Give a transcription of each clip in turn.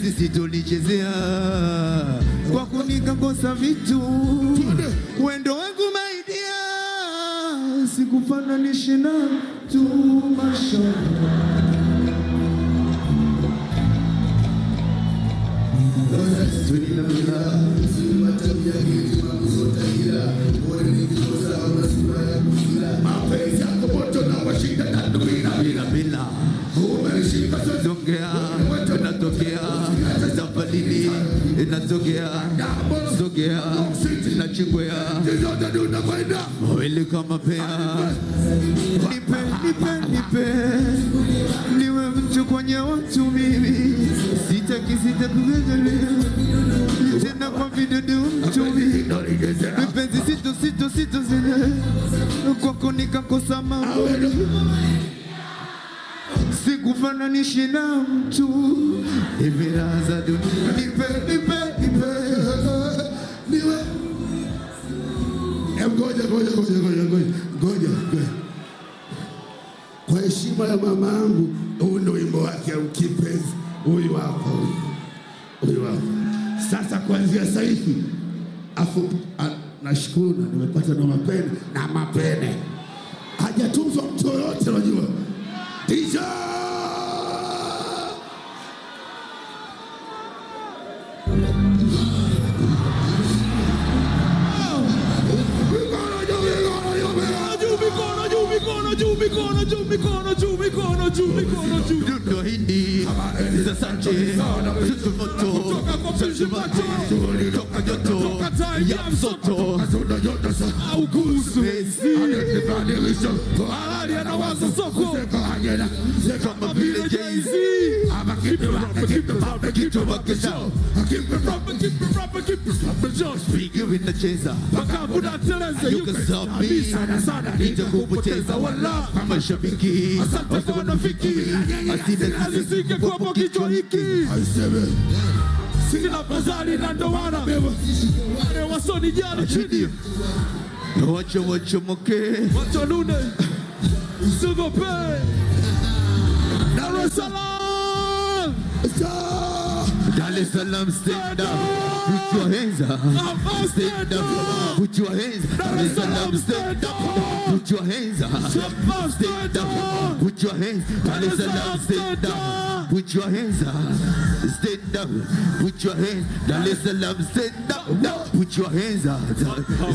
penzi situlichezea kwa kunikakosa vitu wendo wangu maidia sikufananishe na tu mashallah inatokea inachingwea wili kama pea nipe niwe mtu kwenye watu mimi sitaki kugejelea tena kwa vidudu mtu mimi penzi sito zile kwako nikakosa mambo sikufananishe na mtu hivi raza dunia nipe niwe ngoja kwa heshima ya mama yangu huu ndio wimbo wake kipenzi huyu hapa sasa kuanzia sasa hivi afu nashukuru nimepata na mapene hajatunzwa mtu yote unajua DJ Dundo hindi za Sanchez Zuzumoto Zuzumoto Toka joto ya msoto Augusto Messi Alari anawaza soko kama vile Jay-Z Keep it up Speak you in the chaser You can stop me Nija kupoteza wala mashabiki Wasawanafiki Alizike kwa pokichwa hiki Sina bazari na ndowana Wale wasoni jana chini Wacho moke Wacho nune Sugope Dar es Salaam Dar es Salaam stand up Put your hands up Stand up Put your hands up Dar es Salaam stand up Put your hands up Stand up Put your hands Dar es Salaam stand up Put your hands up Stand up Put your hands Dar es Salaam stand up Put your hands up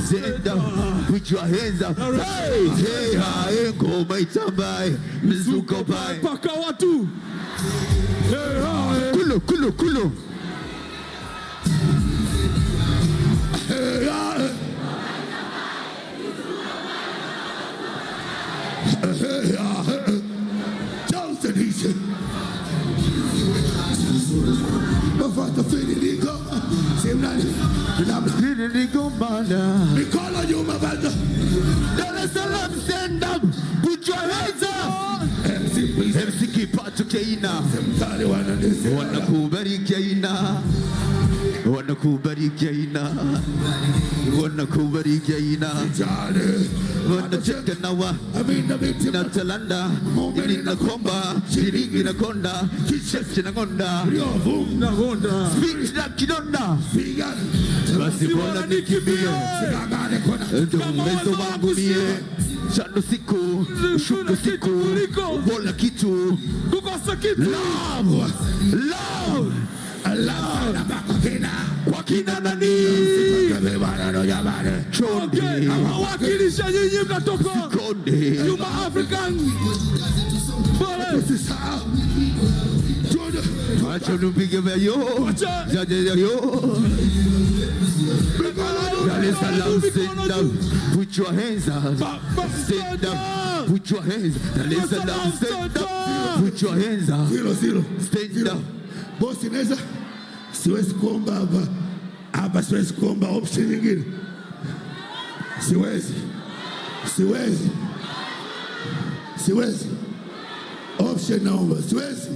Stand up Put your hands up Hey hey ngoma itambaye mzuko bai paka watu Kulo Johnson hizi Bafata Federico Simnani Federico Banda Mikono nyuma banda Dar es Salaam stand up Put your hands up MC Kipato Keina Wanakubariki Keina Wanakubariki Keina Wanacheka nawa Natalanda Nina komba Shiringi na konda Kishachi na konda Speech na kidonda Basi bona nikibie Ndo mwezo wangu mie Chando siku Shuko siku Bola kitu Kukosa kitu Love Wakina nani Chonde Wakilisha nyinyi mnatoka Konde Yuma African Bole Wacha nupige vyo Jaje yo Dar es Salaam stand up Put your hands up Stand up Put your hands Dar es Salaam stand up Put your hands up Zero Stand up Bosi neza siwezi kuomba hapa siwezi kuomba option nyingine siwezi option naomba siwezi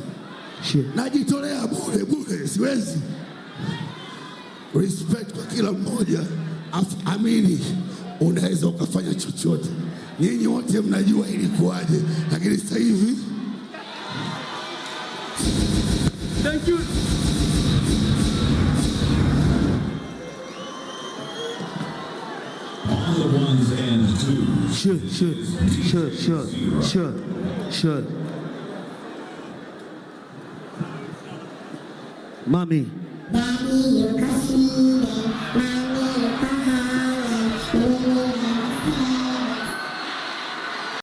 najitolea bure siwezi respect kwa kila mmoja amini unaweza ukafanya chochote nyinyi wote mnajua ilikuwaje lakini sasa hivi Thank you. on the ones and twos. Sure. Mami. Daddy, you can see them.